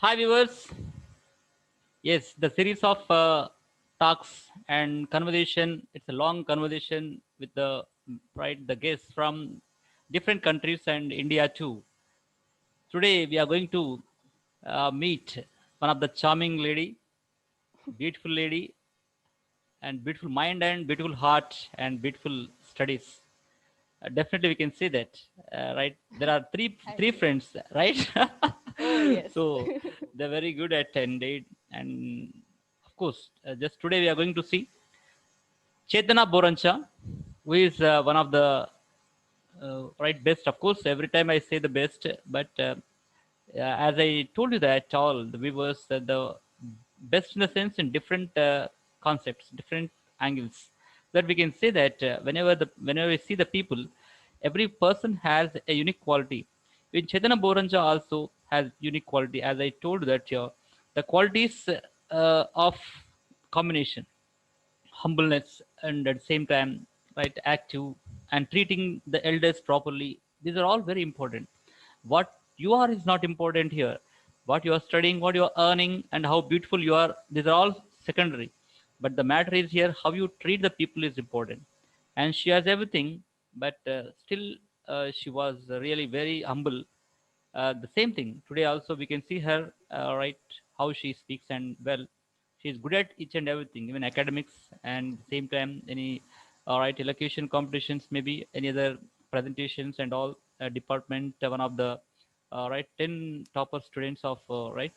Hi viewers. Yes, the series of talks and conversation. It's a long conversation with the the guests from different countries and India too. Today we are going to meet one of the charming lady, beautiful lady, and beautiful mind and beautiful heart and beautiful studies. Definitely, we can say that, right? There are Thank three you. friends, right? Oh, yes. So they're very good at and of course, just today we are going to see Chetana Borancha, who is one of the right best. Of course, every time I say the best, but as I told you that all the viewers, the best in the sense in different concepts, different angles. That we can say that whenever we see the people, every person has a unique quality. In Chaitanya Boranja also has unique quality. As I told that the qualities of combination humbleness and at the same time right active and treating the elders properly, these are all very important. What you are is not important here. What you are studying, what you are earning, and how beautiful you are, these are all secondary. But the matter is here how you treat the people is important. And she has everything, but still she was really very humble. The same thing today also we can see her, right, how she speaks and well, she's good at each and everything, even academics, and same time any all right elocution competitions, maybe any other presentations and all, department, one of the right 10 topper students of the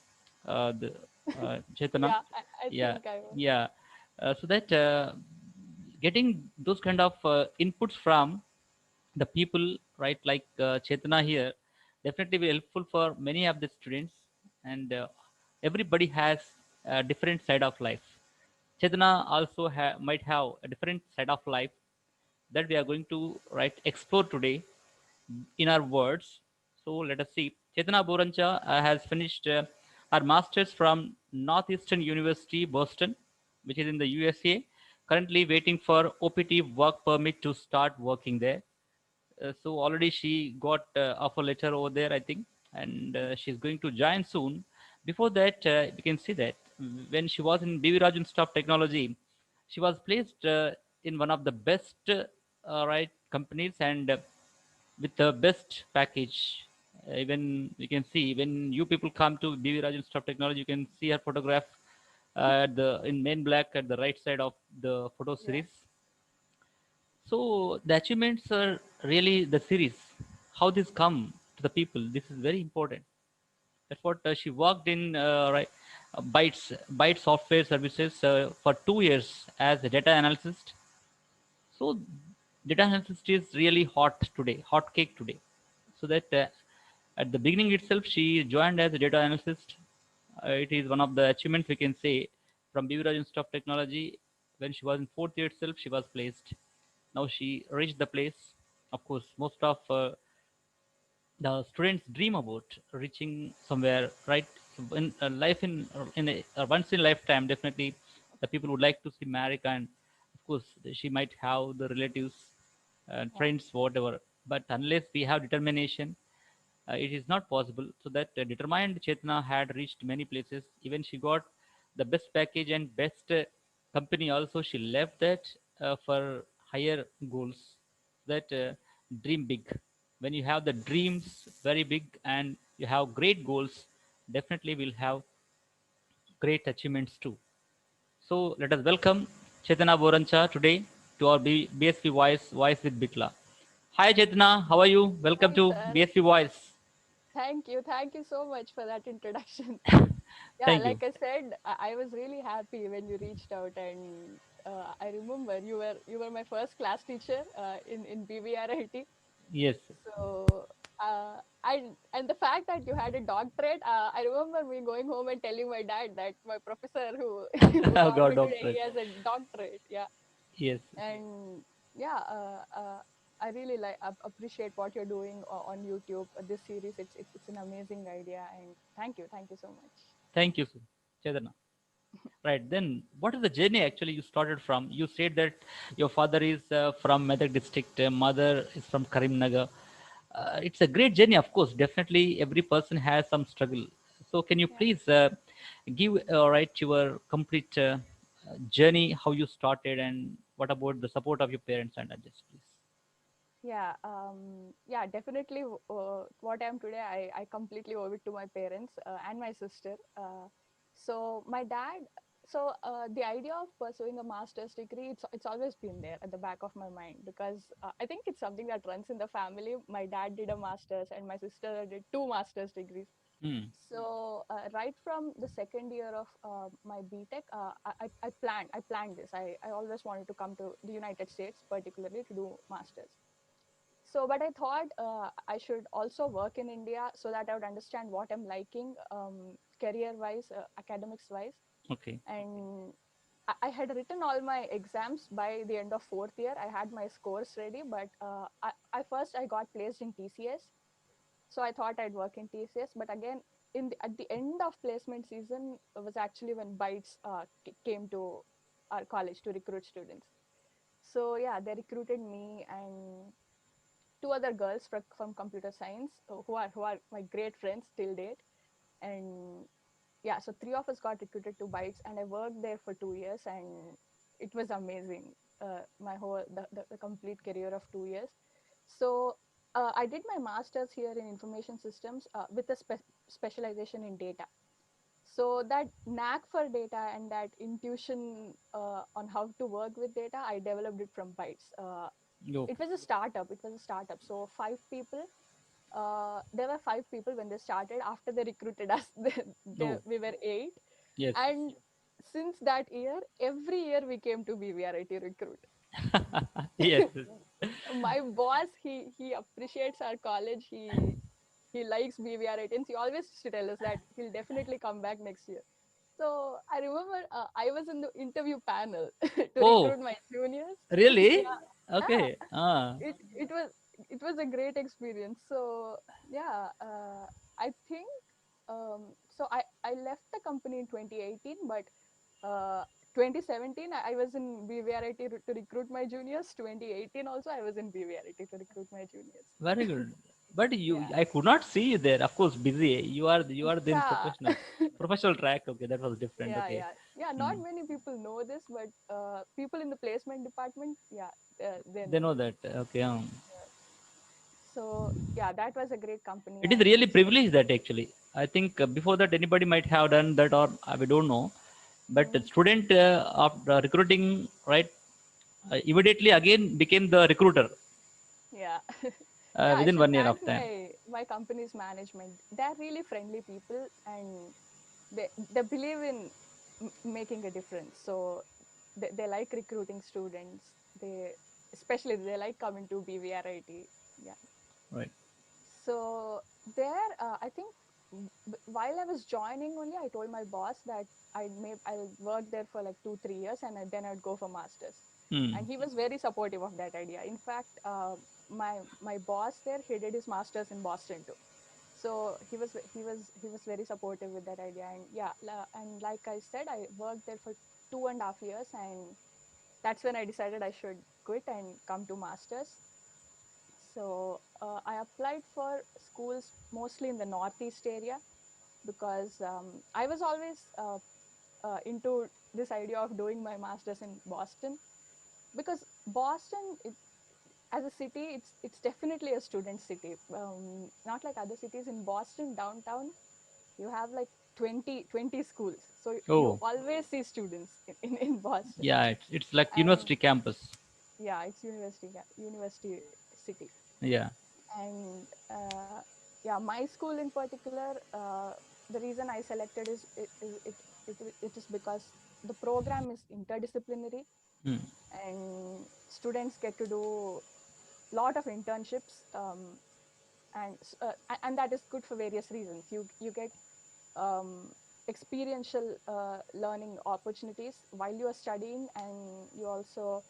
Chetana. Yeah, I Yeah, think I was. yeah. So that getting those kind of inputs from the people, right, like Chetana here, definitely be helpful for many of the students. And everybody has a different side of life. Chetana also might have a different side of life that we are going to right explore today in our words. So let us see. Chetana Borancha has finished her masters from Northeastern University Boston, which is in the USA, currently waiting for OPT work permit to start working there. So already she got offer letter over there, I think, and she's going to join soon. Before that, we can see that when she was in BV Raju Institute of Technology, she was placed in one of the best right companies and with the best package. Even you can see when you people come to BV Raju Institute of Technology, you can see her photograph at the in main black at the right side of the photo Yeah. series. So the achievements are really the series. How this come to the people. This is very important. That's what she worked in Byte Software Services for 2 years as a data analyst. So data analyst is really hot today, hot cake today. So that at the beginning itself, she joined as a data analyst. It is one of the achievements we can say from BV Raj Institute of Technology. When she was in fourth year itself, she was placed. Now she reached the place. Of course, most of the students dream about reaching somewhere, right? In life, in once in lifetime, definitely the people would like to see America, and of course, she might have the relatives and Yeah. friends, whatever. But unless we have determination, it is not possible. So that determined Chetna had reached many places. Even she got the best package and best company. Also, she left that for higher goals. That dream big. When you have the dreams very big and you have great goals, definitely will have great achievements too. So let us welcome Chetana Borancha today to our BSP Voice with Bitla. Hi Chetana, how are you? Welcome Hi, to sir. BSP Voice. Thank you. Thank you so much for that introduction. Yeah, Thank you. like I said, I was really happy when you reached out, and I remember you were my first class teacher in BVRIT. Yes, So, and the fact that you had a doctorate, I remember me going home and telling my dad that my professor who who I taught got me today, doctorate. he has a doctorate. Yeah. Yes, And yeah, I really appreciate what you're doing on YouTube. This series, it's an amazing idea, and thank you so much. thank you, Chetana. Right then, what is the journey actually you started from? You said that your father is from Medak district, mother is from Karimnagar. It's a great journey, of course. Definitely, every person has some struggle. So can you Yeah. please give right your complete journey, how you started, and what about the support of your parents and others, please? Yeah, definitely. What I am today, I completely owe it to my parents and my sister. So my dad, the idea of pursuing a master's degree, it's always been there at the back of my mind because I think it's something that runs in the family. My dad did a master's and my sister did two master's degrees. Hmm. So right from the second year of my BTech, I planned this. I always wanted to come to the United States, particularly to do masters. So, but I thought I should also work in India so that I would understand what I'm liking, career wise, academics wise. Okay. And I had written all my exams by the end of fourth year. I had my scores ready, but I got placed in TCS. So I thought I'd work in TCS. But again, at the end of placement season was actually when Bytes came to our college to recruit students. So yeah, they recruited me and two other girls from computer science who are my great friends till date. And yeah, so three of us got recruited to Bytes, and I worked there for 2 years, and it was amazing. My whole the complete career of 2 years. So I did my master's here in information systems with a specialization in data. So that knack for data and that intuition on how to work with data, I developed it from Bytes. Yo. It was a startup. It was a startup. So five people. There were five people when they started. After they recruited us, No. we were eight. Yes. And since that year, every year we came to BVRIT recruit. Yes. My boss, he appreciates our college. He likes BVRIT, and he always used to tell us that he'll definitely come back next year. So I remember I was in the interview panel to Oh, recruit my juniors. really? Yeah, yeah. Okay. Ah. It was a great experience. So yeah, I think so. I left the company in 2018, but 2017 I was in BVRIT to recruit my juniors. 2018 also I was in BVRIT to recruit my juniors. Very good. But Yeah, I could not see you there. Of course, busy. You are then yeah. professional. Professional track. Okay, that was different. Yeah, Okay. yeah, yeah. Not Hmm. many people know this, but people in the placement department, yeah, they They know. know that. Okay. So yeah, that was a great company, It is and really privileged that actually. I think before that anybody might have done that, or we don't know. But the mm, student of the recruiting, right, immediately again became the recruiter yeah, yeah. I within should 1 year thank of time. my company's management. They're really friendly people, and they believe in making a difference. So they like recruiting students. They like coming to BVRIT. Yeah. Right. So there, I think while I was joining only, I told my boss that I'll work there for like 2 3 years, and then I'd go for masters. Hmm. And he was very supportive of that idea. In fact, my boss there, he did his masters in Boston too. So he was very supportive with that idea. And yeah, and like I said, I worked there for 2.5 years, and that's when I decided I should quit and come to masters. So I applied for schools mostly in the Northeast area because I was always into this idea of doing my masters in Boston, because Boston, as a city, it's definitely a student city. Not like other cities. In Boston downtown, you have like 20 schools, so you Oh, always see students in Boston. yeah. It's like And university campus. yeah, it's university city. Yeah. And yeah, my school in particular, the reason I selected is it is because the program is interdisciplinary, Hmm. and students get to do lot of internships, and that is good for various reasons. You get um, experiential learning opportunities while you are studying, and you also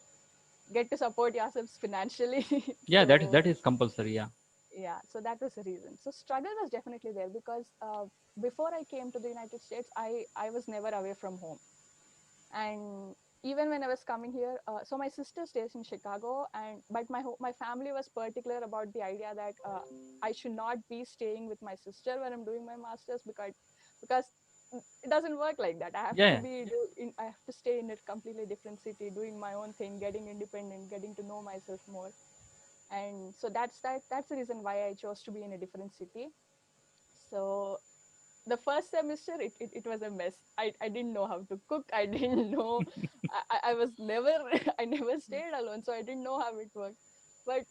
get to support yourselves financially. Yeah. That is So that is compulsory. Yeah. yeah, so that was the reason. So struggle was definitely there because before I came to the United States, I was never away from home. And even when I was coming here, so my sister stays in Chicago, and but my family was particular about the idea that I should not be staying with my sister when I'm doing my masters, because it doesn't work like that. I have to Yeah. be I have to stay in a completely different city, doing my own thing, getting independent, getting to know myself more. And so that's the reason why I chose to be in a different city. So the first semester it was a mess. I didn't know how to cook. I didn't know. I was never I never stayed alone, so I didn't know how it worked. But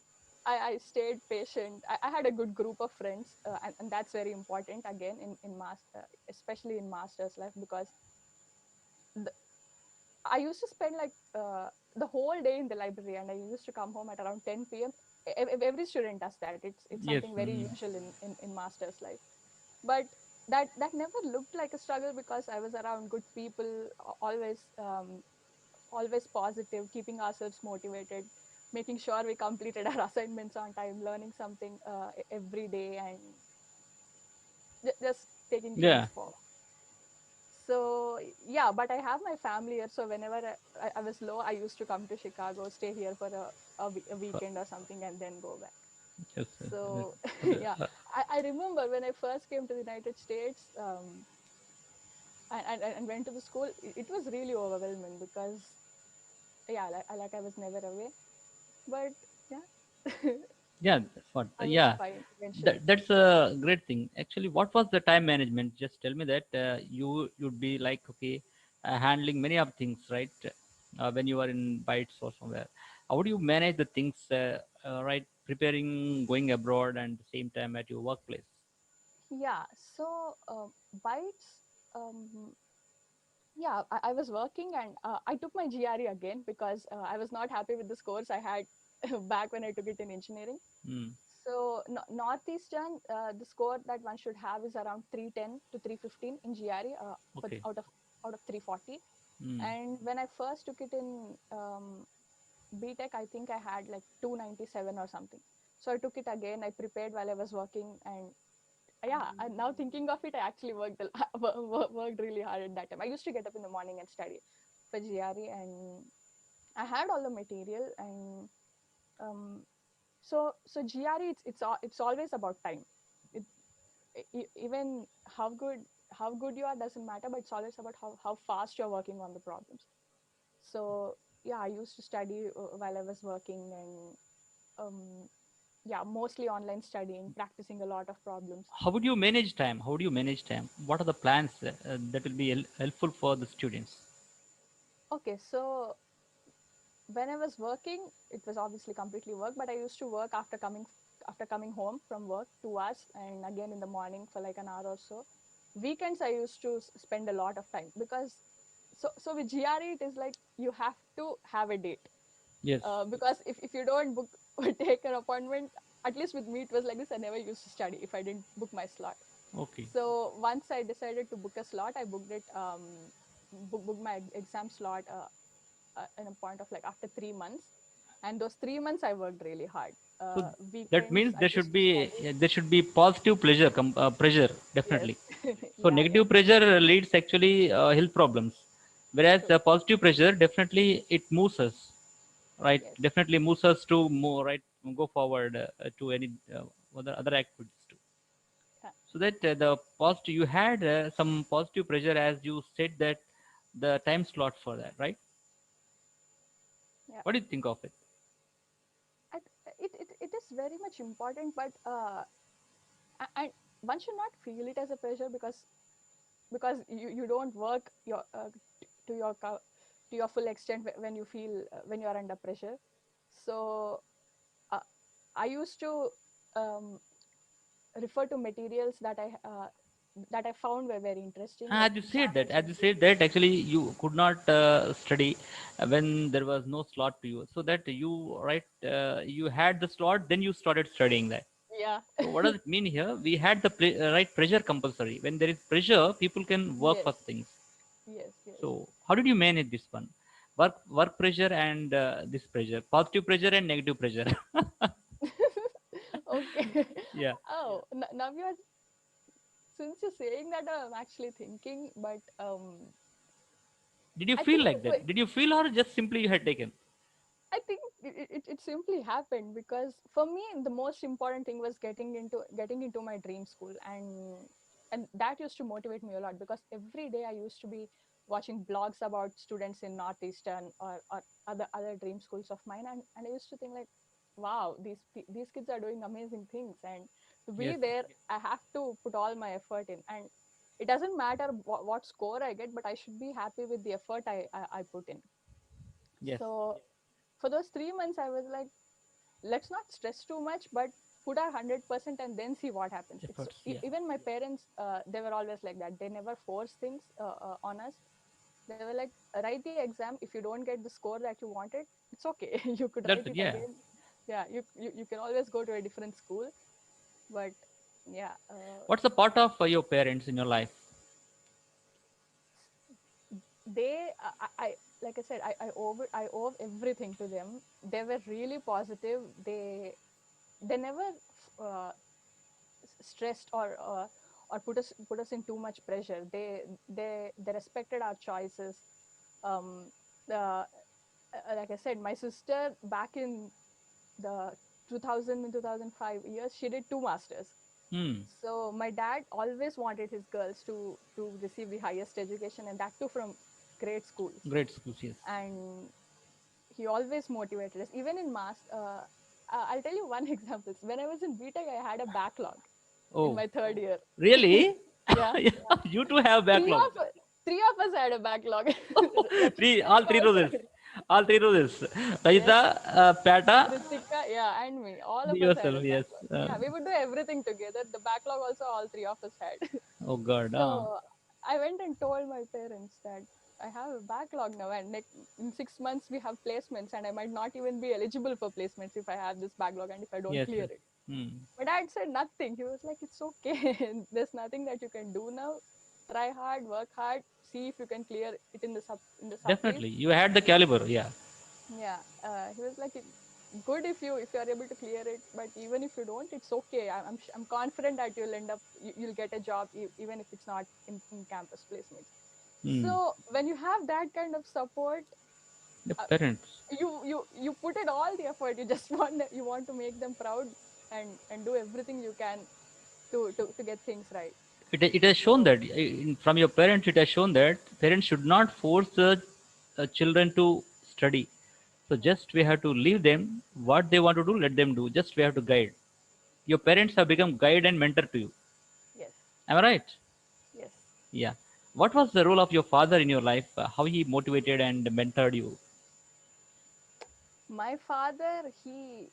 I stayed patient. I had a good group of friends, and that's very important again in master, especially in master's life, because the, I used to spend like the whole day in the library, and I used to come home at around 10 p.m. Every student does that. It's Yes. something very usual in master's life. But that never looked like a struggle because I was around good people, always positive, keeping ourselves motivated, making sure we completed our assignments on time, learning something every day, and just taking things Yeah. forward. So yeah, but I have my family here, so whenever I was low, I used to come to Chicago, stay here for a weekend or something, and then go back. Yes. So Okay. yeah, I remember when I first came to the United States, and went to the school, it was really overwhelming because yeah, like I was never away, but yeah, Yeah. That's what. I was Yeah. fine eventually. That's a great thing. Actually, what was the time management? Just tell me that you'd be like, okay, handling many of things, right? When you are in Bytes or somewhere, how would you manage the things, right? Preparing, going abroad, and the same time at your workplace. Yeah, so Bytes, um, yeah, I was working, and I took my GRE again because I was not happy with the scores I had back when I took it in engineering. Mm. So Northeastern, the score that one should have is around 310 to 315 in GRE, Okay. out of 340. Mm. And when I first took it in BTech, I think I had like 297 or something. So I took it again. I prepared while I was working, and yeah, and now thinking of it, I actually worked really hard at that time. I used to get up in the morning and study for GRE, and I had all the material. And um, so GRE, it's always about time. It, Even how good you are doesn't matter, but it's always about how fast you're working on the problems. So yeah, I used to study while I was working, and um, yeah, mostly online studying, practicing a lot of problems. How would you manage time? How would you manage time? What are the plans that will be helpful for the students? Okay, so when I was working, it was obviously completely work, but I used to work after coming home from work 2 hours, and again in the morning for like an hour or so. Weekends I used to spend a lot of time because so with GRE it is like you have to have a date, Yes. because if you don't book or take an appointment, at least with me it was like this. I never used to study if I didn't book my slot. Okay. So once I decided to book a slot, I booked it, booked my exam slot in a point of like after 3 months, and those 3 months I worked really hard. So that Weekends means I used to study. there should be positive pleasure, pressure Yes. definitely. So Yeah, yeah, negative pressure leads actually health problems, whereas true. positive pressure definitely it moves us, right? Yes, Definitely moves us to more right go forward to any other activities too. yeah, So that the positive you had some positive pressure as you said that the time slot for that, right? yeah. What do you think of it? It is very much important, but and one should not feel it as a pressure because you don't work to your to your full extent when you feel when you are under pressure. So uh, I used to um, refer to materials that I found were very interesting, like As you Japanese. said that actually you could not study when there was no slot to you. So that you right you had the slot, then you started studying that. Yeah. So what does it mean here? We had the right pressure compulsory. When there is pressure, people can work for Yes, things. yes, yes. So how did you manage this one? Work pressure and this pressure, positive pressure and negative pressure. Okay. Yeah. Oh, now you're since you're saying that, I'm actually thinking, but Did you I feel think like that? Did you feel or just simply you had taken? it simply happened because for me the most important thing was getting into my dream school, and and that used to motivate me a lot, because every day I used to be watching blogs about students in Northeastern or other dream schools of mine, and I used to think like, wow, these kids are doing amazing things, and to be Yes. there I have to put all my effort in, and it doesn't matter what score I get, but I should be happy with the effort I put in. Yes. So for those 3 months I was like, let's not stress too much, but put our 100% and then see what happens. It's Efforts. Yeah. even my parents, they were always like that. They never force things on us. They were like, write the exam. If you don't get the score that you wanted, it's okay. You could That's write it. it Yeah. again. Yeah, you can always go to a different school. But yeah, What's the part of your parents in your life? they I like I said, I owe everything to them. They were really positive. They never uh, stressed or put us in too much pressure. They respected our choices. Um, like I said, my sister back in the 2000 and 2005 years, she did two masters. Hmm. So my dad always wanted his girls to receive the highest education, and that too from great schools. Great schools. Yes. And he always motivated us, even in mass. I'll tell you one example. When I was in BTech, I had a backlog in Oh, my third year. really? Yeah, Yeah, you too have three backlog. of three of us had a backlog. All three Ritika also roses. had. All three roses. Yes, Rajita, Pata, Ritika, yeah, and me. All of us had a yourself. Yes. backlog. Yeah, we would do everything together. The backlog also all three of us had. Oh God. So I went and told my parents that I have a backlog now, and in 6 months we have placements, and I might not even be eligible for placements if I have this backlog and if I don't Yes. clear Yes. it. Hmm. My dad said nothing. He was like, "It's okay. There's nothing that you can do now. Try hard, work hard, see if you can clear it in the supplies." Definitely. You had the caliber. Yeah. Yeah, he was like, good if you are able to clear it, but even if you don't, it's okay. I'm confident that you'll end up you'll get a job even if it's not in campus placements. Hmm. So when you have that kind of support, The uh, parents. you put in all the effort. You just want to make them proud, and do everything you can to get things right. It has shown So that from your parents, it has shown that parents should not force the children to study. So just we have to leave them what they want to do, let them do. Just we have to guide. Your parents have become guide and mentor to you. yes, Am I right? yes. Yeah. What was the role of your father in your life? How he motivated and mentored you? My father, he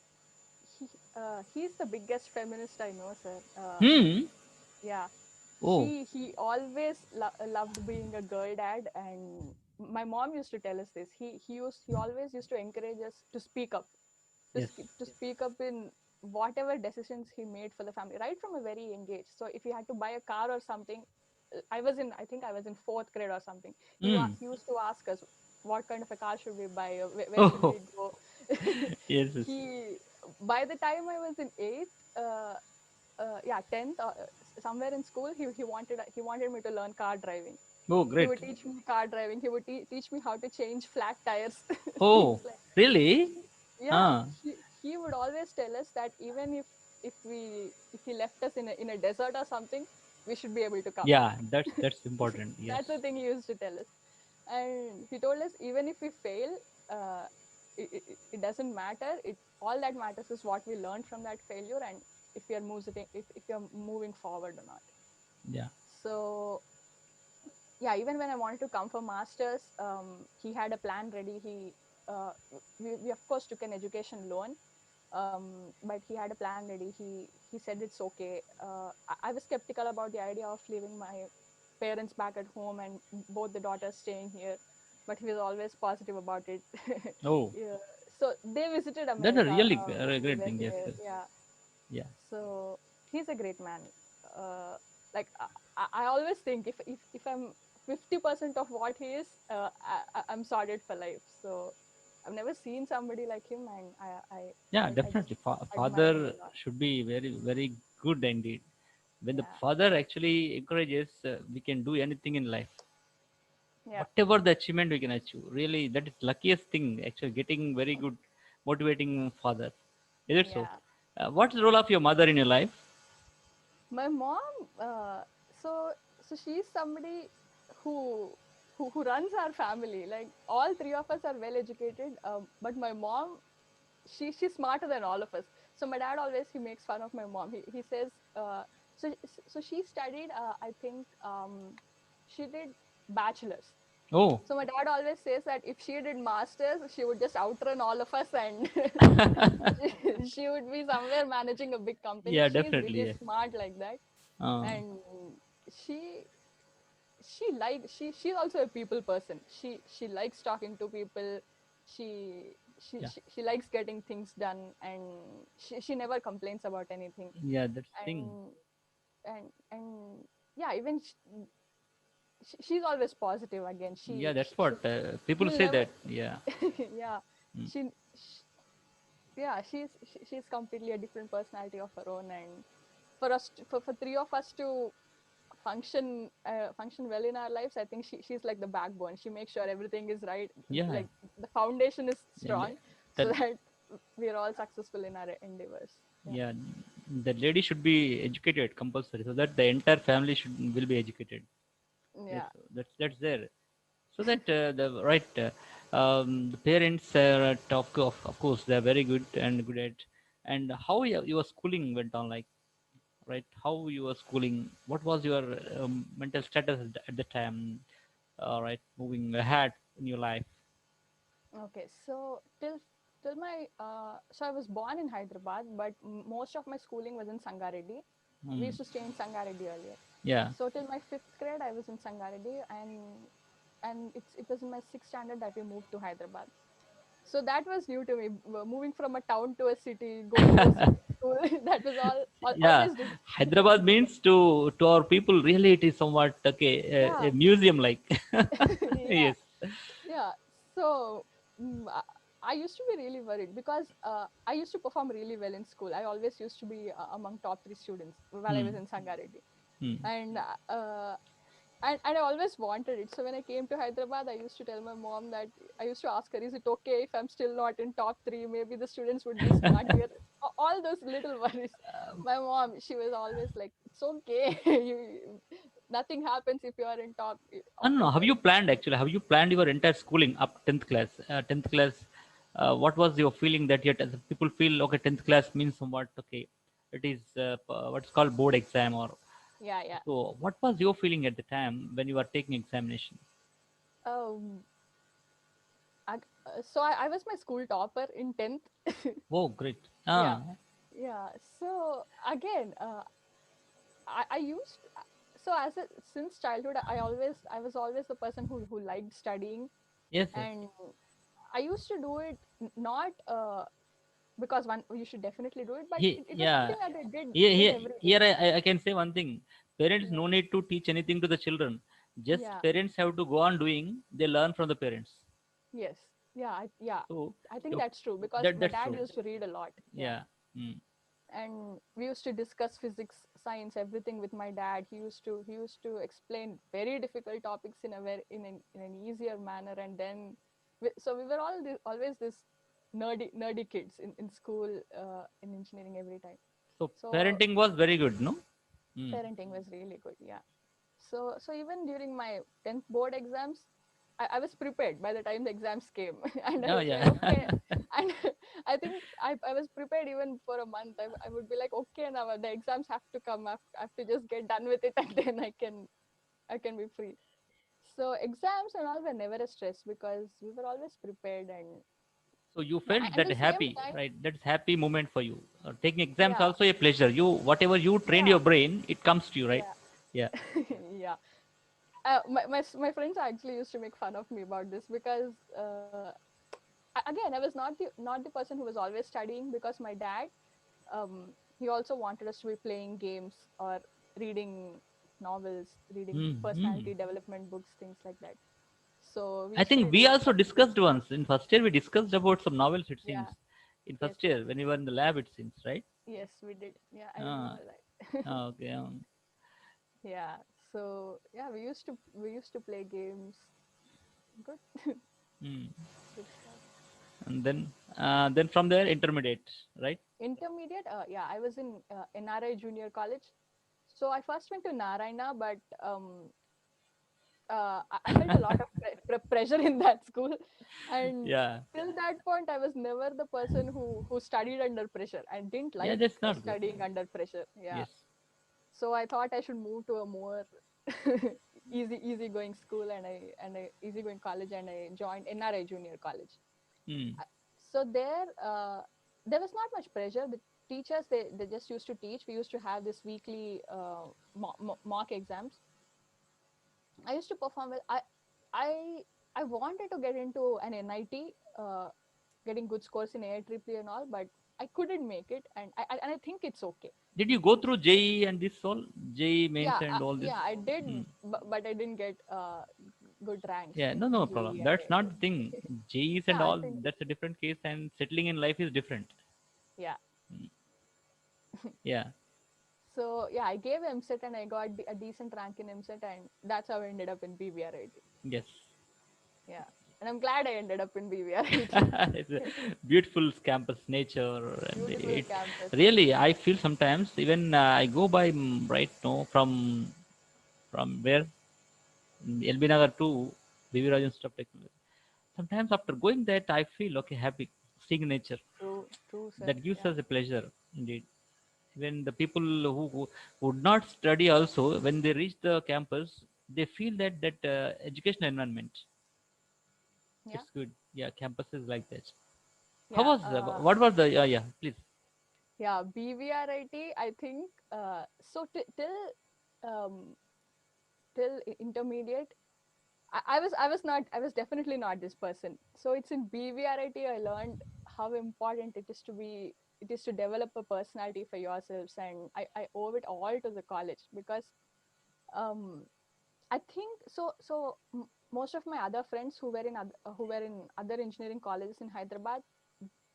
he's the biggest feminist I know, sir. Hmm. Yeah, Oh. he always loved being a girl dad, and my mom used to tell us this. He always used to encourage us to speak up, Yes. to speak up in whatever decisions he made for the family, right from a very young age. So if he had to buy a car or something, I think I was in fourth grade or something. Hmm. He used to ask us, what kind of a car should we buy, where should Oh. we go. Yes. Yes. He By the time I was in eighth, yeah, 10th, somewhere in school, he wanted me to learn car driving. Oh, He great. would teach me car driving. He would teach me how to change flat tires, things Oh, like. really? Yeah, Ah. he would always tell us that even if he left us in a desert or something, we should be able to come back. Yeah, that's important. Yes. That's the thing he used to tell us. And he told us, even if we fail, uh, it doesn't matter. It All that matters is what we learned from that failure, and if you're moving forward or not. Yeah. So yeah, even when I wanted to come for masters, he had a plan ready. We of course took an education loan, but he had a plan ready. He said it's okay. I was skeptical about the idea of leaving my parents back at home and both the daughters staying here, but he was always positive about it. Oh, Yeah. So they visited that's a America really when we great were thing. Yes. here. Yes. Yeah. Yeah. So he's a great man. Uh, like I always think if I'm 50% of what he is, I'm sorted for life. So I've never seen somebody like him, and Yeah, I just definitely. admire him Father a lot. should be very good indeed. When the Yeah, father actually encourages, we can do anything in life. yeah, Whatever the achievement we can achieve. Really, that is luckiest thing. Actually, getting very good, motivating father. Is it so? yeah. What's the role of your mother in your life? My mom, uh, so she's somebody who who runs our family. Like all three of us are well educated, but my mom, she's smarter than all of us. So my dad always, he makes fun of my mom. He says, so she studied, I think, she did bachelor's. Oh. So my dad always says that if she did masters, she would just outrun all of us, and she would be somewhere managing a big company. Yeah, She is definitely. really Yeah. smart like that. Uh, And she she's also a people person. She likes talking to people. yeah. She likes getting things done, and she never complains about anything. Yeah, that's the thing. And and yeah, even she's always positive. Again, Yeah, that's what she people will say never that. Yeah. yeah, Mm. she yeah, she's completely a different personality of her own. And for us for three of us to function well in our lives, I think she's like the backbone. She makes sure everything is right, Yeah. like the foundation is Yeah, strong, so that, that we're all successful in our endeavors. Yeah. yeah, the lady should be educated compulsory, so that the entire family should will be educated. Yes, Yeah. that's there. So that the right the parents of course they are very good and good at. And how your schooling went on, like, right, how you were schooling, what was your mental status at the time, right, moving ahead in your life. Okay, so till my so I was born in Hyderabad, but most of my schooling was in Sangareddy. We Hmm. used to stay in Sangareddy earlier. Yeah. So till my fifth grade, I was in Sangareddy, and it was in my sixth standard that we moved to Hyderabad. So that was new to me, moving from a town to a city, going to a city school. That was Yeah, always Hyderabad means to our people really it is somewhat okay, yeah. a museum like. Yeah, Yes. yeah. So mm, I, I used to be really worried because I used to perform really well in school. I always used to be among top three students while I was Hmm. in Sangareddy. Hmm. And and I always wanted it. So when I came to Hyderabad, I used to tell my mom that I used to ask her, "Is it okay if I'm still not in top three? Maybe the students would be smart here." All those little worries. My mom, she was always like, "It's okay. Nothing happens if you are in top." I don't know. Have you planned actually? Have you planned your entire schooling up 10th class? 10th class, what was your feeling that yet as people feel okay, 10th class means somewhat okay, it is what's called board exam or Yeah, yeah. so. What was your feeling at the time when you were taking examination? Um, so I was my school topper in 10th. Oh, great. Yeah, Ah, yeah. So again, I used so as a since childhood, I was always the person who liked studying, yes, yes. and I used to do it not because one you should definitely do it, but it was Yeah. something that I Here, did here, every day. here I can say one thing. Parents Yeah, no need to teach anything to the children. Just yeah, parents have to go on doing. They learn from the parents. yes, yeah, yeah. So I think your, that's true because that my that's dad true. used to read a lot. Yeah. Yeah. Mm. And we used to discuss physics, science, everything with my dad. He used to explain very difficult topics in a very in an easier manner. And then so we were always this nerdy kids in school, in engineering every time. So So parenting was very good, no? Mm. parenting was really good. Yeah. So even during my 10th board exams, I was prepared by the time the exams came. And I Oh was like, yeah. okay. And I think I was prepared even for a month. I would be like, okay, now the exams have to come. I have to just get done with it, and then I can be free. So exams and all were never a stress because we were always prepared. And So you yeah, felt and that the same happy, time, right? That's happy moment for you. Taking exams yeah, also a pleasure. You whatever you trained yeah, your brain, it comes to you, right? yeah, Yeah. yeah. My friends actually used to make fun of me about this because again, I was not the person who was always studying, because my dad, he also wanted us to be playing games or reading novels, reading Mm-hmm. personality development books, things like that. So we I used to be think we really also discussed once in first year. We discussed about some novels. It seems yeah, in yes, first year when we were in the lab. It seems right. yes, we did. Yeah, I Ah, remember that. okay. Yeah, so yeah, we used to play games. Good, Mm. good stuff. And then from there intermediate, right? Intermediate, yeah, I was in NRI Junior College. So I first went to Narayana, but I felt a lot of pressure in that school, and Yeah. till that point, I was never the person who studied under pressure and didn't Yeah, like that's not good. studying under pressure. Yeah, Yes. so I thought I should move to a more easygoing school, and I easygoing college, and I joined NRI Junior College. Mm. So there was not much pressure. The teachers, they just used to teach. We used to have this weekly mock exams. I used to perform well. I I wanted to get into an NIT, getting good scores in AIEEE and all, but I couldn't make it, and I think it's okay. Did you go through JE and this all JE mains Yeah, and all this? yeah, I did, Mm. but I didn't get good ranks Yeah, no, in no JEE problem. and That's not AIEEE. the thing. JEs and Yeah, I all, think that's a different case, and settling in life is different. yeah. Mm. Yeah. So yeah, I gave MSET and I got a decent rank in MSET, and that's how I ended up in BVRIT. Yes. Yeah, and I'm glad I ended up in BVRIT. It's a beautiful campus nature, and Beautiful it campus. really I feel sometimes even I go by right now from where LB Nagar to BV Raj Institute of Technology. Sometimes after going that I feel okay happy seeing nature. True, sir. That gives Yeah, us a pleasure indeed. When the people who would not study also when they reach the campus they feel that educational environment yeah, it's good. Yeah, campus is like that. How yeah. was what was the yeah please. Yeah, BVRIT. I think so. Um, till intermediate, I was definitely not this person. So it's in BVRIT I learned how important it is to develop a personality for yourselves, and I owe it all to the college, because um I think so. Most of my other friends who were in other engineering colleges in Hyderabad,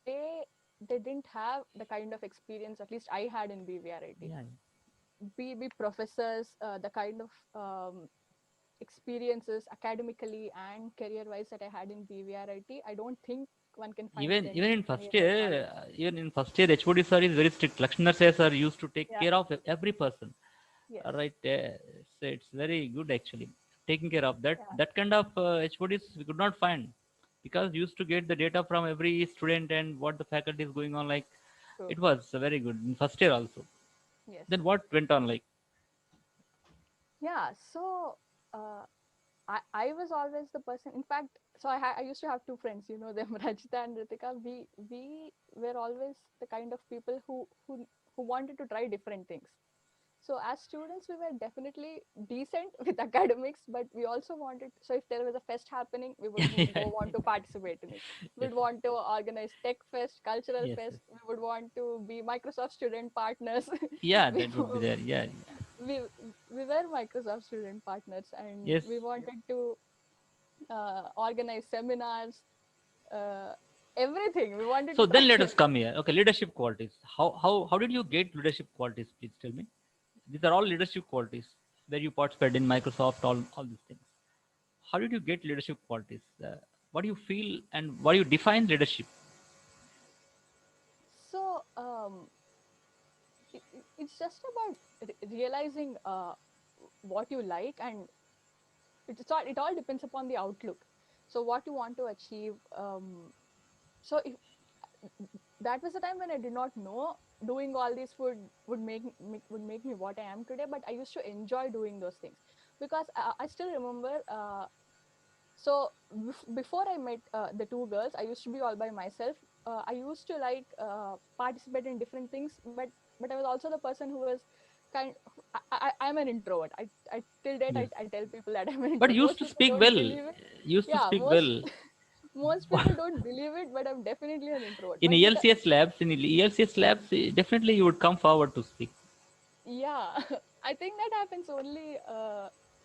they they didn't have the kind of experience at least I had in BVRIT. Yeah, Be professors, the kind of experiences academically and career wise that I had in BVRIT, I don't think one can find it even in any first other year college. even in first year HOD sir is very strict. Lakshmana sir used to take Yeah. care of every person. Yes. Right, so it's very good actually taking care of that. Yeah. That kind of HODs we could not find because we used to get the data from every student and what the faculty is going on. Like True. it was very good in first year also. Yes. Then what went on like? Yeah. So uh, I was always the person. In fact, so I used to have two friends. You know them, Rajita and Ritika. We were always the kind of people who wanted to try different things. So as students, we were definitely decent with academics, but we also wanted. So if there was a fest happening, we would Yeah. go want to participate in it. Yes, We'd want to organize tech fest, cultural yes, fest. yes. We would want to be Microsoft student partners. Yeah, we, that would be there. Yeah, yeah. we we were Microsoft student partners, and Yes. we wanted to organize seminars, uh, everything. We wanted So to try then let us everything. come here. Okay, leadership qualities. How did you get leadership qualities? Please tell me. These are all leadership qualities where you participate in Microsoft, all these things. How did you get leadership qualities? What do you feel and what do you define leadership? So it's just about realizing what you like, and it all depends upon the outlook. So what you want to achieve. So if, that was the time when I did not know doing all this would make me what I am today, but I used to enjoy doing those things, because I still remember. So before I met the two girls, I used to be all by myself. I used to like participate in different things, but I was also the person who was kind. I'm an introvert. I till date Yes. I tell people that I'm an But introvert. you used Most to people speak don't well. believe it. Used to Yeah, speak well. most people don't believe it, but I'm definitely an introvert. In ELCS labs, definitely you would come forward to speak. Yeah, I think that happens only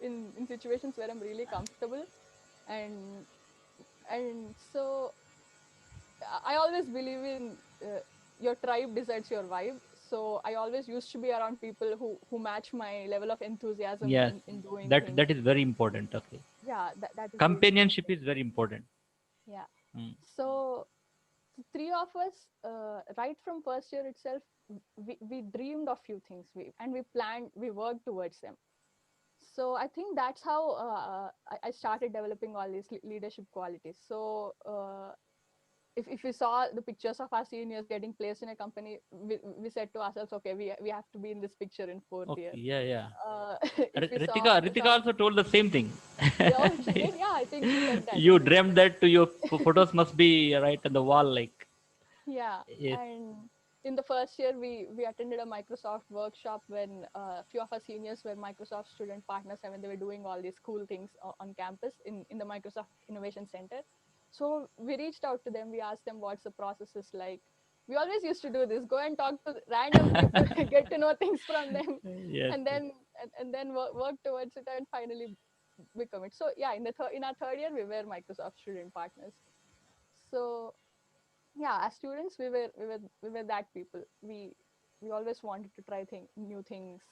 in situations where I'm really comfortable, and so I always believe in your tribe decides your vibe. So I always used to be around people who match my level of enthusiasm Yes, in doing that things. that is very important. Okay, Yeah, that is really companionship important. is very important. Yeah. Mm. So Three of us, right from first year itself, we dreamed of few things, and we planned, we worked towards them. So I think that's how I started developing all these leadership qualities. So if we saw the pictures of our seniors getting placed in a company, we said to ourselves, okay, we have to be in this picture in fourth year. Okay, yeah, yeah. If we saw Ritika also told the same thing. oh, she did, yeah, I think she said that You only. dreamt that to your photos must be right on the wall, like Yeah, yes. and in the first year, we attended a Microsoft workshop when a few of our seniors were Microsoft student partners, and when they were doing all these cool things on campus in the Microsoft Innovation Center. So we reached out to them. We asked them what's the process is like. We always used to do this: go and talk to random people, get to know things from them, Yes, and yes. then work towards it and finally become it. So yeah, in our third year, we were Microsoft student partners. So yeah, as students we were that people. We always wanted to try new things,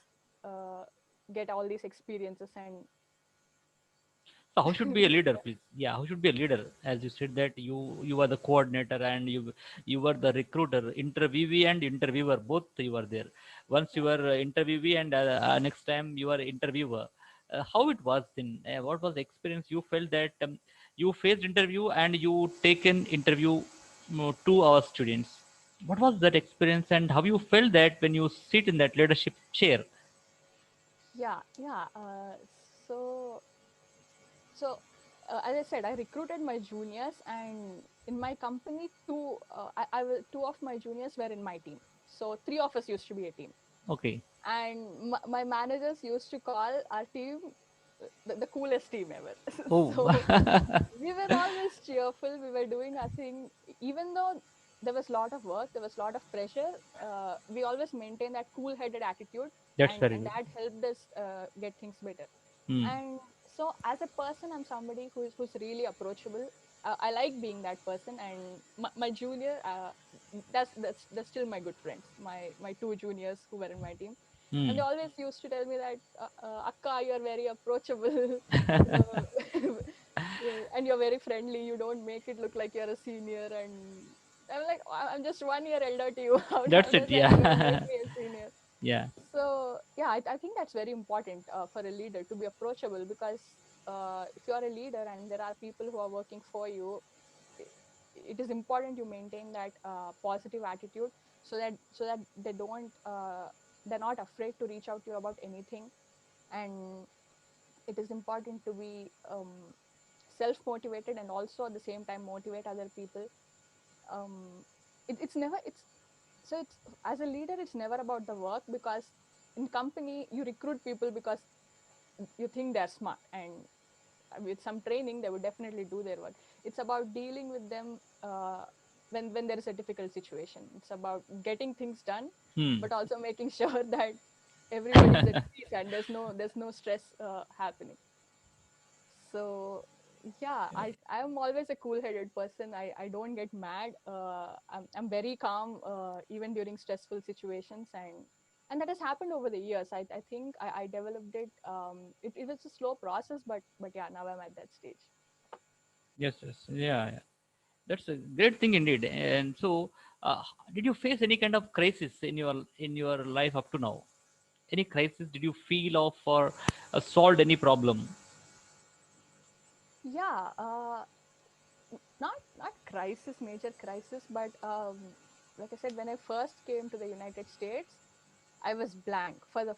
uh, get all these experiences. And So how should be a leader, please? Yeah, how should be a leader? As you said that you were the coordinator and you were the recruiter, interviewee and interviewer, both you were there. Once you yeah, were interviewee and next time you were interviewer. How it was then? What was the experience you felt that you faced interview and you taken interview to our students? What was that experience and how you felt that when you sit in that leadership chair? yeah. So so as I said, I recruited my juniors, and in my company, two of my juniors were in my team. So three of us used to be a team, Okay. and my managers used to call our team the coolest team ever. Oh. So we were always cheerful. We were doing our thing, even though there was a lot of work, there was a lot of pressure. We always maintained that cool-headed attitude, That's and very good. that helped us get things better. Hmm. And so, as a person, I'm somebody who's really approachable. I like being that person, and my junior, that's still my good friends. My two juniors who were in my team, and Hmm. they always used to tell me that Akka, you're very approachable. uh, and you're very friendly. You don't make it look like you're a senior. And I'm like, I'm just 1 year elder to you. How That's it. does that even make Yeah. me a senior? Yeah. So yeah, I think that's very important for a leader to be approachable, because if you're a leader and there are people who are working for you, i- it is important you maintain that positive attitude, so that they're not afraid to reach out to you about anything. And it is important to be self motivated, and also at the same time motivate other people. It's never it's so it's As a leader, it's never about the work, because in company you recruit people because you think they're smart, and with some training they would definitely do their work. It's about dealing with them when there is a difficult situation. It's about getting things done, Hmm. but also making sure that everybody's at peace and there's no stress happening. So yeah, I'm always a cool-headed person. I don't get mad. I'm very calm even during stressful situations, and that has happened over the years. I think I developed it. It was a slow process, but yeah, now I'm at that stage. Yes. Yes. Yeah. Yeah. That's a great thing indeed. And so, uh, did you face any kind of crisis in your life up to now? Any crisis did you feel of or solved any problem? Yeah, not crisis, major crisis, but like I said, when I first came to the United States, I was blank for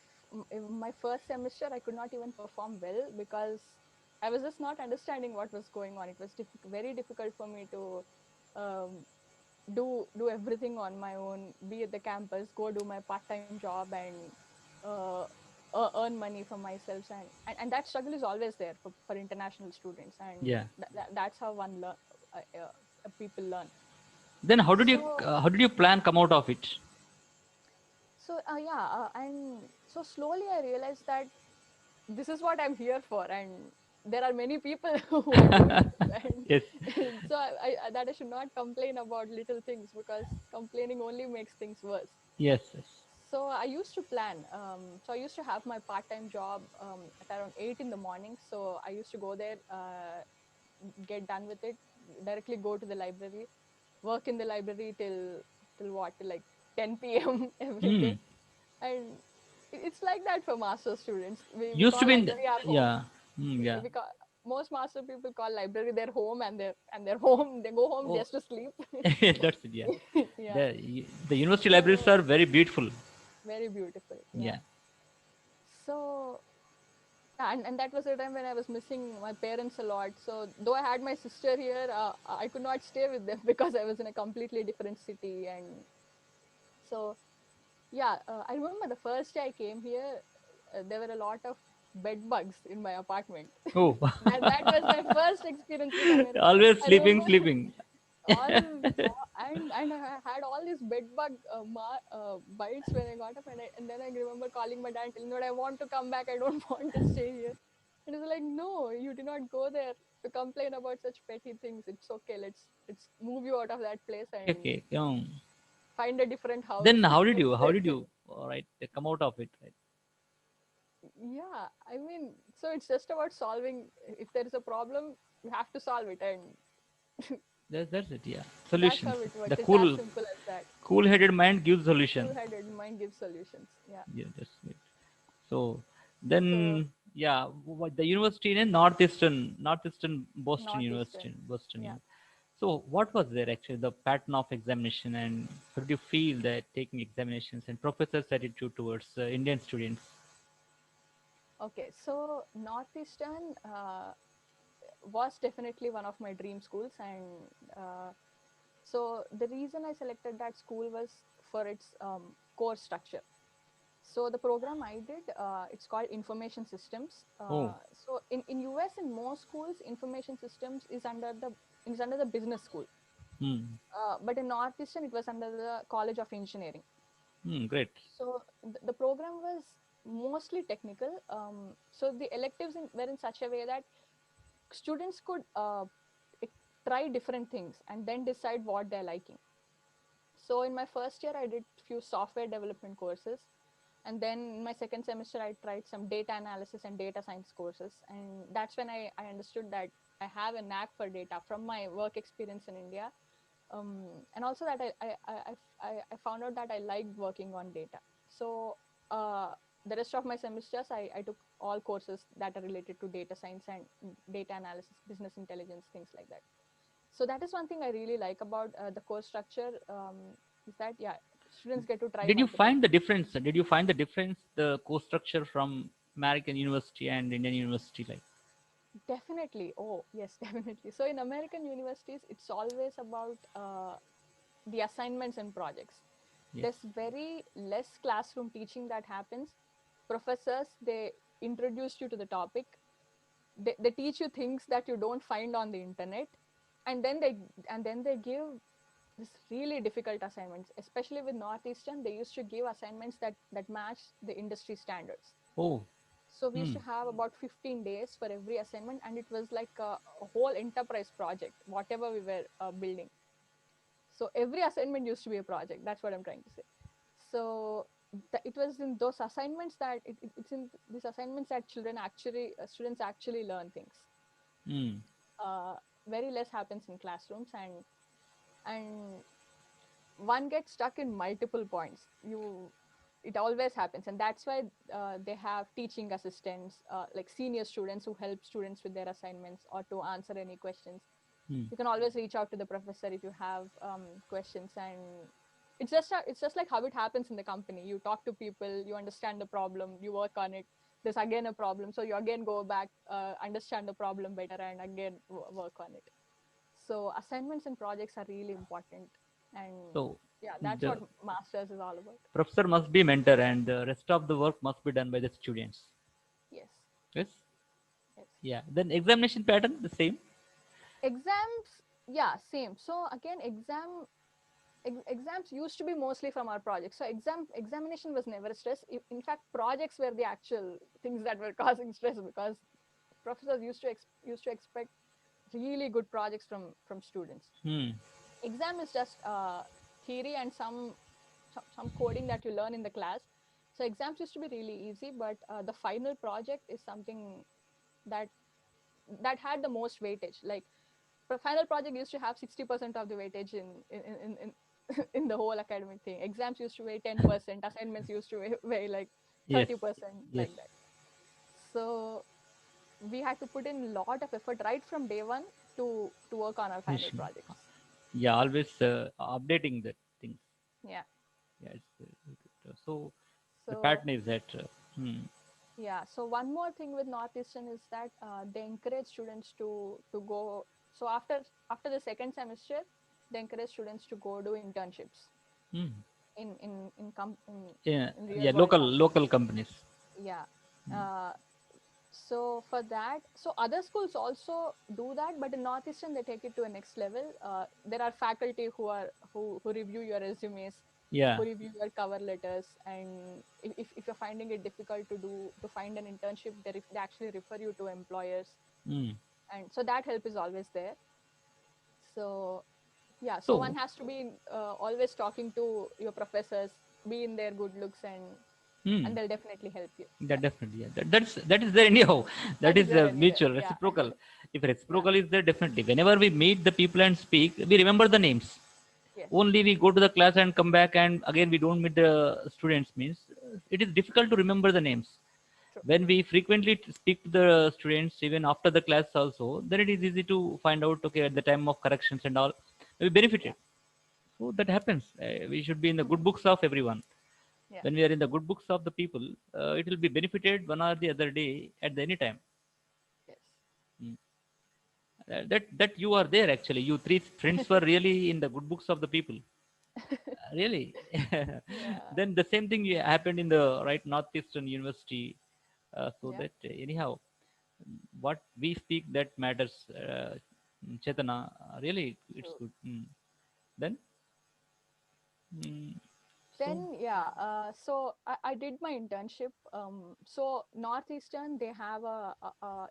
in my first semester. I could not even perform well because I was just not understanding what was going on. It was very difficult for me to um, do everything on my own, be at the campus, go do my part-time job, and uh, earn money for myself. And that struggle is always there for international students, and Yeah. that's how people learn. Then So how did you plan come out of it? yeah, and so slowly I realized that this is what I'm here for, and there are many people who are doing this, Yes. and so that I should not complain about little things, because complaining only makes things worse. Yes. Yes. So I used to plan. So I used to have my part-time job at around 8 in the morning. So I used to go there, get done with it, directly go to the library, work in the library till what, till like 10 p.m. every Hmm. day. And it's like that for master students. We Used to call be library our home. yeah. Hmm, yeah. We call, most master people call library their home, and their home, they go home Oh, just to sleep. that's it. Yeah. Yeah. The university libraries So are very beautiful. very beautiful. Yeah. Yeah. So yeah, and that was the time when I was missing my parents a lot. So though I had my sister here, I could not stay with them because I was in a completely different city. And so yeah, I remember the first day I came here, there were a lot of bed bugs in my apartment. Oh, That was my first experience with America. always I sleeping, remember sleeping. and I had all these bed bug bites when I got up, and then I remember calling my dad and telling him that I want to come back. I don't want to stay here. And he's like, no, you did not go there to complain about such petty things. It's okay. Let's move you out of that place and Okay. find a different house Then and how let's did you all right come out of it? Right. yeah, I mean, so it's just about solving. If there is a problem, you have to solve it, and That's it. Yeah. that's Solutions. how it works. The It's as simple as that. cool-headed mind gives solution. Cool-headed mind gives solutions. Yeah. Yeah, that's it. So So then, yeah, what the university in northeastern Boston northeastern. University, Boston. Yeah. Yeah. So what was there actually the pattern of examination, and how did you feel that taking examinations and professors' attitude towards Indian students? Okay. So northeastern was definitely one of my dream schools, and so the reason I selected that school was for its course structure. So the program I did, it's called Information Systems. Oh, So in US, in most schools, Information Systems is under the business school. hmm, But in Northeastern, it was under the College of Engineering. great. So the program was mostly technical. So the electives were in such a way that students could try different things and then decide what they're liking. So in my first year, I did few software development courses, and then in my second semester, I tried some data analysis and data science courses, and that's when I understood that I have a knack for data from my work experience in India, and also that I found out that I liked working on data. So uh, the rest of my semesters, I took all courses that are related to data science and data analysis, business intelligence, things like that. So that is one thing I really like about the course structure, is that yeah, students get to try Did you multiple find the things. difference? Did you find the difference, the course structure from American University and Indian University? Like, Definitely. Oh, yes, definitely. So in American universities, it's always about the assignments and projects. yes. There's very less classroom teaching that happens. Professors, they introduce you to the topic. They teach you things that you don't find on the internet, and then they give this really difficult assignments. Especially with Northeastern, they used to give assignments that match the industry standards. Oh, So we used hmm. to have about 15 days for every assignment, and it was like a whole enterprise project, whatever we were building. So every assignment used to be a project. That's what I'm trying to say. So it was in those assignments that it's in these assignments that students actually learn things. Hmm. Uh, Very less happens in classrooms, and one gets stuck in multiple points. It always happens, and that's why they have teaching assistants, like senior students who help students with their assignments or to answer any questions. Hmm. You can always reach out to the professor if you have questions, and it's just like how it happens in the company. You talk to people, you understand the problem, you work on it. There's again a problem, so you again go back, understand the problem better, and again work on it. So assignments and projects are really important, and So yeah, that's what the masters is all about. professor must be mentor, and the rest of the work must be done by the students. Yes. Yes. Yes. Yeah. Then examination pattern the same. Exams, yeah, same. So again, exams used to be mostly from our projects. So examination was never stress. In fact, projects were the actual things that were causing stress, because professors used to expect really good projects from students. Hmm. Exam is just theory and some coding that you learn in the class. So exams used to be really easy, but the final project is something that that had the most weightage. Like final project used to have 60% of the weightage in the whole academic thing. Exams used to weigh 10%, assignments used to weigh like Yes. 30%, Yes. like that. So we had to put in a lot of effort right from day one to work on our final Finishing. projects. Yeah, always updating the things. Yeah. Yeah, it's very good. So the So pattern is that. yeah. So one more thing with Northeastern is that they encourage students to go. So after the second semester, they encourage students to go do internships Hmm. Yeah, in real yeah, world local companies. companies. Yeah. Uh, so for that, so other schools also do that, but in Northeastern they take it to a next level. There are faculty who review your resumes, Yeah. who review your cover letters, and if you're finding it difficult to find an internship, they actually refer you to employers, Hmm. and so that help is always there. So yeah, so one So, has to be always talking to your professors, be in their good looks, and hmm. they'll definitely help you. That Yeah, definitely, yeah. That is there anyhow. That that is is there anywhere. mutual, Yeah. reciprocal. If Yeah. reciprocal is there, definitely. Whenever we meet the people and speak, we remember the names. Yes. Only we go to the class and come back, and again we don't meet the students. Means it is difficult to remember the names. True. When we frequently speak to the students, even after the class also, then it is easy to find out. Okay, at the time of corrections and all, we Yeah. benefited. So that happens. We should be in the good books of everyone. Yeah. When we are in the good books of the people, it will be benefited one or the other day at the any time. Yes. Mm. That you are there actually. You three friends were really in the good books of the people. Really. Yeah. Then the same thing happened in the right Northeastern University. So Yeah. that anyhow, what we speak that matters. Chetana, really, it's True. good. Then, mm, so Then yeah. So I did my internship. So Northeastern they have a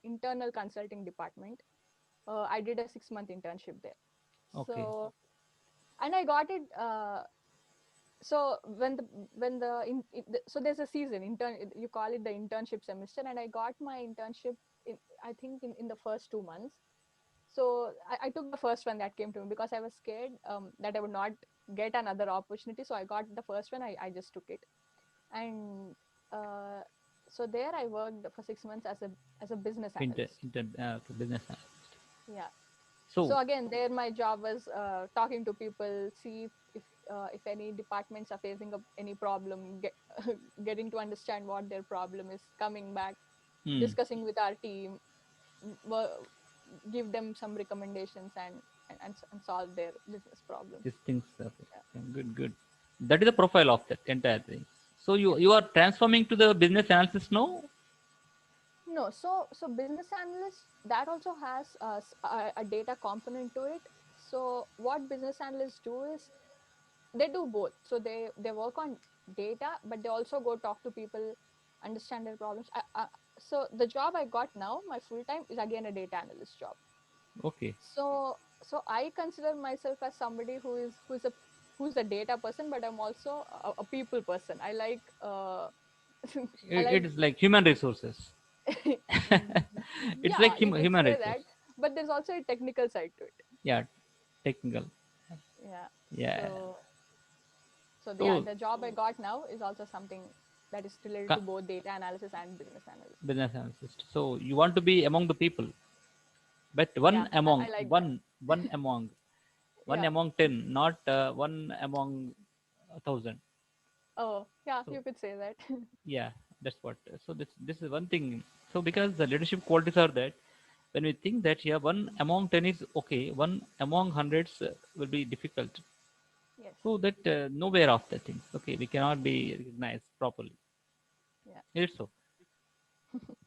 internal consulting department. I did a 6 month internship there. okay, So and I got it. So so there's a season intern, you call it the internship semester, and I got my internship in, I think in the first 2 months. So I took the first one that came to me because I was scared that I would not get another opportunity. So I got the first one. I just took it, and uh, so there I worked for 6 months as a business analyst. business. Yeah. So So again, there my job was talking to people, see if any departments are facing any problem, getting to understand what their problem is, coming back, hmm, discussing with our team, give them some recommendations, and solve their business problems. these things. Okay. Yeah. Yeah, good, good. That is the profile of that entire thing. So you Yes. you are transforming to the business analysis now. No, so business analyst that also has a data component to it. So what business analysts do is they do both. So they work on data, but they also go talk to people, understand their problems. So the job I got now, my full time, is again a data analyst job. Okay. So I consider myself as somebody who's a data person, but I'm also a people person. I like I It like is like human resources. It's yeah, like you could human say resource. that, but there's also a technical side to it. Yeah, technical. Yeah. Yeah. So yeah, So the job I got now is also something that is related to ca- both data analysis and business analysis. business analyst. So you want to be among the people, but Yeah, I like that. one among, one Yeah. among 10, not one among 1,000. Oh, yeah, So you could say that. yeah, that's what. So this is one thing. So because the leadership qualities are that when we think that yeah, one among 10 is okay, one among hundreds will be difficult. Yes. So that nowhere of the things. Okay, we cannot be recognized properly. Yeah. Is it so?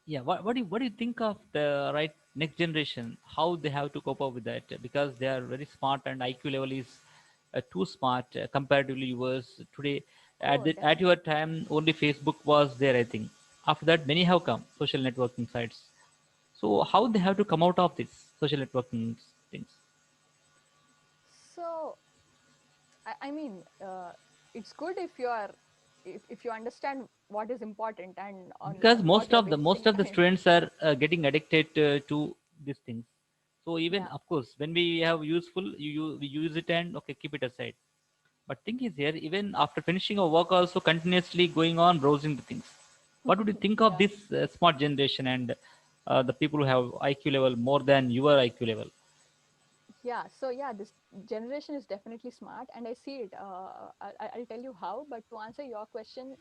Yeah, what do you think of the right next generation? How they have to cope up with that? Because they are very smart and IQ level is too smart comparatively yours today. Oh, At your definitely. time, only Facebook was there, I think. After that, many have come social networking sites. So how they have to come out of this social networking things? So I mean, it's good if you are if you understand what is important and Because on what you're most wasting of the time. students are getting addicted to these things. So even Yeah. of course, when we have useful, we use it and okay, keep it aside. But thing is here, even after finishing our work, also continuously going on browsing the things. What would you think of Yeah. this smart generation and the people who have IQ level more than your IQ level? Yeah, so yeah, this generation is definitely smart, and I see it. I'll tell you how, but to answer your question,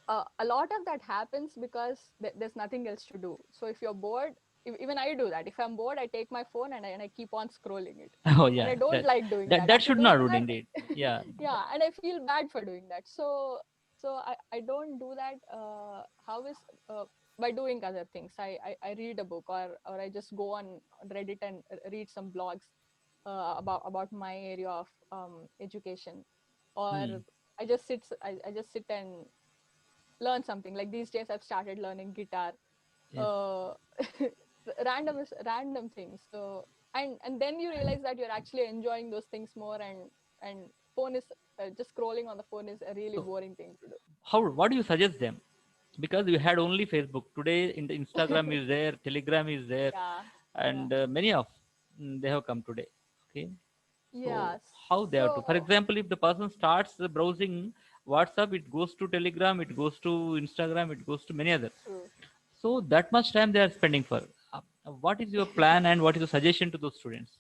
a lot of that happens because there's nothing else to do. So if you're bored, even I do that. If I'm bored, I take my phone and I keep on scrolling it, Oh and yeah, I don't that like doing that that. that After should doing not do that, indeed. Yeah, yeah, and I feel bad for doing that. So I don't do that. How is by doing other things? I read a book, or I just go on Reddit and read some blogs about my area of education, or hmm. I just sit and learn something. Like these days I've started learning guitar. Yes. uh random things. So and then you realize that you're actually enjoying those things more, and phone is just scrolling on the phone is a really So boring thing to how? What do you suggest them? Because we had only Facebook today. In the Instagram do. is there, Telegram is there, Yeah, yeah, and many of they have come today. Okay. So yeah. how they have to? For So example, if the person starts browsing WhatsApp, it goes to Telegram, it goes to Instagram, it goes to many others. true. So that much time they are spending for. What is your plan and what is your suggestion to those students?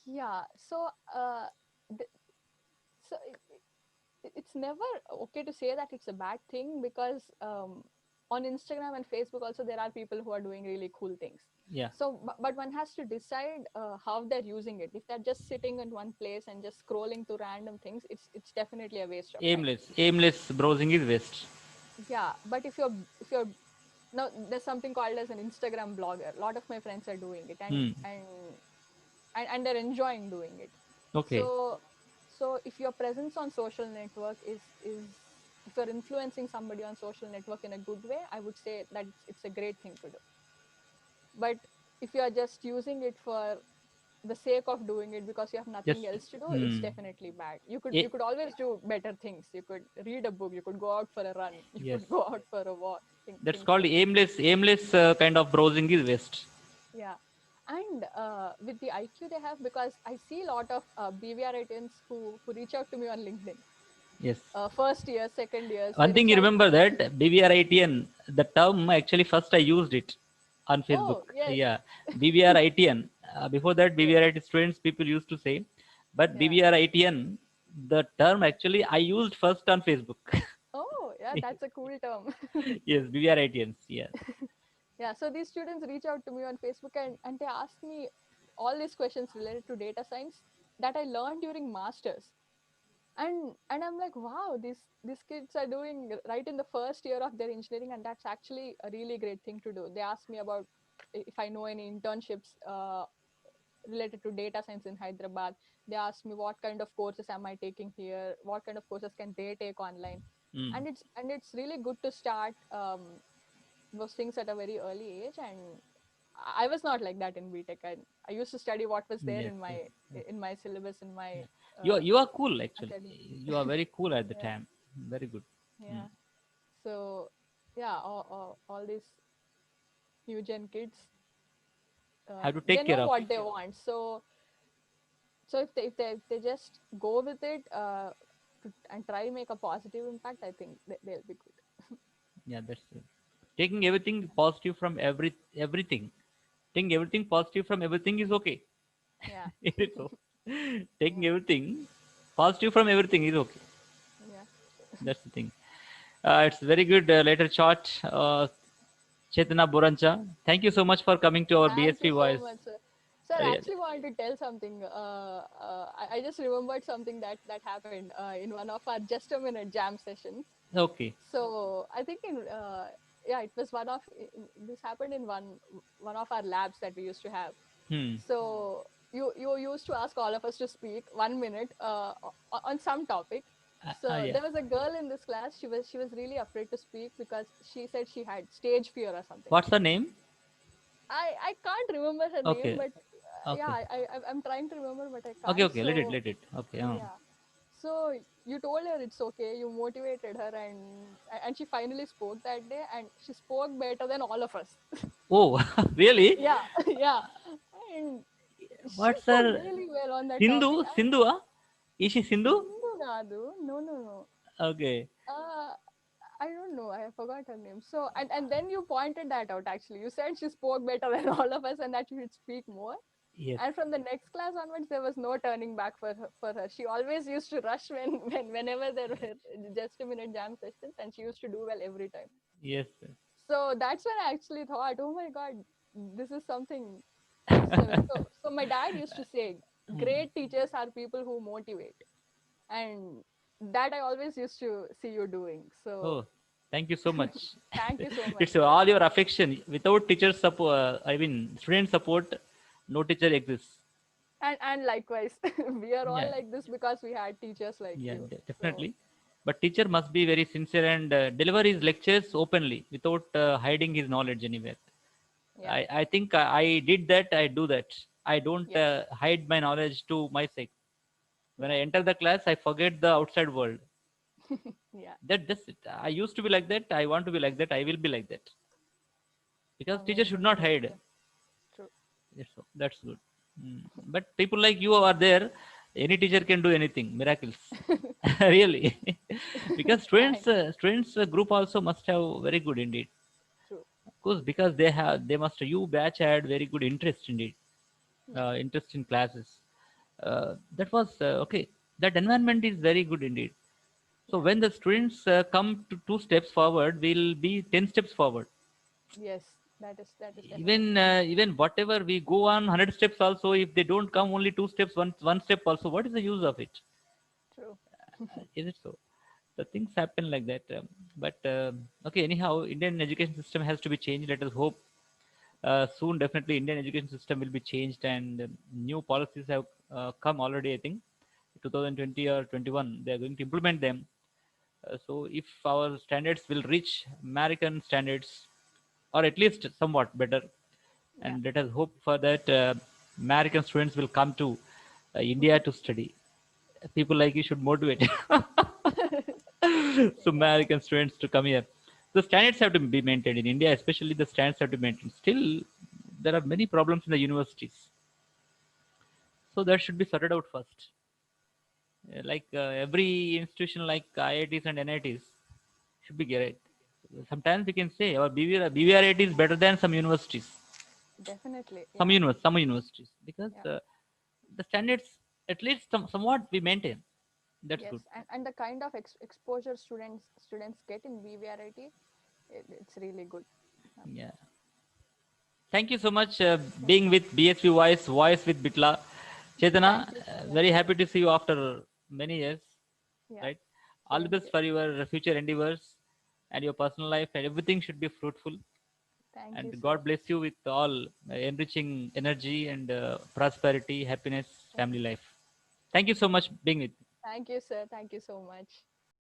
Yeah, so th- so it's never okay to say that it's a bad thing, because on Instagram and Facebook also there are people who are doing really cool things. Yeah, So but one has to decide how they're using it. If they're just sitting in one place and just scrolling to random things, it's definitely a waste of time. aimless browsing is waste. Yeah, but if you're now, there's something called as an Instagram blogger. A lot of my friends are doing it, Hmm. and they're enjoying doing it. Okay. So if your presence on social network is if you're influencing somebody on social network in a good way, I would say that it's a great thing to do. But if you are just using it for the sake of doing it because you have nothing Just else to do, it's hmm. definitely bad. You could A- you could always do better things. You could read a book, you could go out for a run, you yes. could go out for a walk, That's things called like that. aimless kind of browsing is waste. Yeah. And with the IQ they have, because I see a lot of BVRITians who reach out to me on LinkedIn. Yes. First year, second years, they One thing reach you out to remember me. that BVRITN, the term actually first I used it on Facebook. Oh, yes. Yeah, BVRITN. Before that, Yes. BVRIT students people used to say, but Yeah. BVRITN, the term actually I used first on Facebook. Oh, yeah, that's a cool term. Yes, BVRITNs. Yeah. Yeah, so these students reach out to me on Facebook, and they ask me all these questions related to data science that I learned during masters. And I'm like, wow, these kids are doing right in the first year of their engineering, and that's actually a really great thing to do. They asked me about if I know any internships related to data science in Hyderabad. They asked me what kind of courses am I taking here, what kind of courses can they take online. Mm. And it's really good to start those things at a very early age. And I was not like that in BTech. I used to study what was there Yes, yes, yes. in my syllabus, in my Yeah. uh, You are cool actually. academy. You are very cool at the Yeah, time. Very good. Mm. yeah. So yeah, all these new gen kids, Have to they take care know of. what they want. So if they just go with it, and try make a positive impact, I think they'll be good. Yeah, that's it. Taking everything positive from everything. Taking everything positive from everything is okay. Yeah, It is so. Taking yeah, everything positive from everything is okay. yeah. That's the thing. It's very good later chat. Chetana Burancha. Thank you so much for coming to our Thank BSP you so voice. much, sir. Sir, I Really. actually wanted to tell something. I just remembered something that happened in one of our just a minute jam sessions. Okay. So I think in yeah, it was this happened in one of our labs that we used to have. Hmm. So you used to ask all of us to speak 1 minute on some topic. So Yeah. there was a girl in this class. She was really afraid to speak because she said she had stage fear or something. What's the name? I can't remember her name, Okay. but yeah, Okay. I'm trying to remember, but I Okay. can't. Okay. Let it. So Let it. Okay. yeah, so you told her it's okay. You motivated her, and she finally spoke that day, and she spoke better than all of us. Oh, really? Yeah, yeah. and she What's spoke her really well on that topic. Sindhu? Sindhu? Huh? Is she Sindhu? Sindhu Gadu? No, no, no. Okay. Uh, I don't know. I forgot her name. So, and then you pointed that out actually. You said she spoke better than all of us and that she should speak more. Yes. And from the next class onwards, there was no turning back for her. For her, she always used to rush whenever there were just a minute jam sessions, and she used to do well every time. Yes. So that's when I actually thought, oh my god, this is something next level. So my dad used to say, great teachers are people who motivate, and that I always used to see you doing. So Oh, thank you so much. thank you so much, It's sir. all your affection. Without teacher support, I mean, student support, no teacher exists. And likewise, we are all Yeah, like this because we had teachers like yeah, you. So definitely. But teacher must be very sincere and deliver his lectures openly without hiding his knowledge anywhere. yeah, I think I did that. I do that. I don't yes, hide my knowledge to my sake. When I yeah, enter the class, I forget the outside world. yeah. That's it. I used to be like that. I want to be like that. I will be like that. Because teacher should Amazing, not hide. amazing. True. That's good. But people like you are there. Any teacher can do anything. Miracles. Really. Because Thanks. students group also must have very good indeed. True. Of course, because they must you batch had very good interest indeed. Yeah, Interest in classes. That was okay. That environment is very good indeed. So yeah. when the students come to 2 steps forward, we'll be 10 steps forward. Yes, that is Even definitely true. even whatever we go on 100 steps also, if they don't come only 2 steps, one step also, what is the use of it? True. Is it so? The things happen like that. But okay, anyhow, Indian education system has to be changed. Let us hope soon. Definitely, Indian education system will be changed, and new policies have come already. I think 2020 or 21, they are going to implement them. So if our standards will reach American standards, or at least somewhat better, Yeah. and let us hope for that American students will come to India to study. People like you should motivate so Yeah. American students to come here. The standards have to be maintained in India, especially the standards have to be maintained. Still, there are many problems in the universities, so that should be sorted out first. Like every institution, like IITs and NITs, should be great. Sometimes we can say our BVRIT is better than some universities, Definitely. Yeah. some universities, because Yeah. the standards at least somewhat we maintain. That's Yes. good. And the kind of exposure students get in VVRIT, it's really good. Um, Yeah. Thank you so much being with BSV Voice with Bitla. Chetana, Thank you so much, very sir. happy to see you after many years, Yeah. right? All the Same best here. for your future endeavors and your personal life, and everything should be fruitful. Thank you, And sir. God bless you with all enriching energy and prosperity, happiness, Thank family life. Thank you so much being with me. thank you, sir. Thank you so much.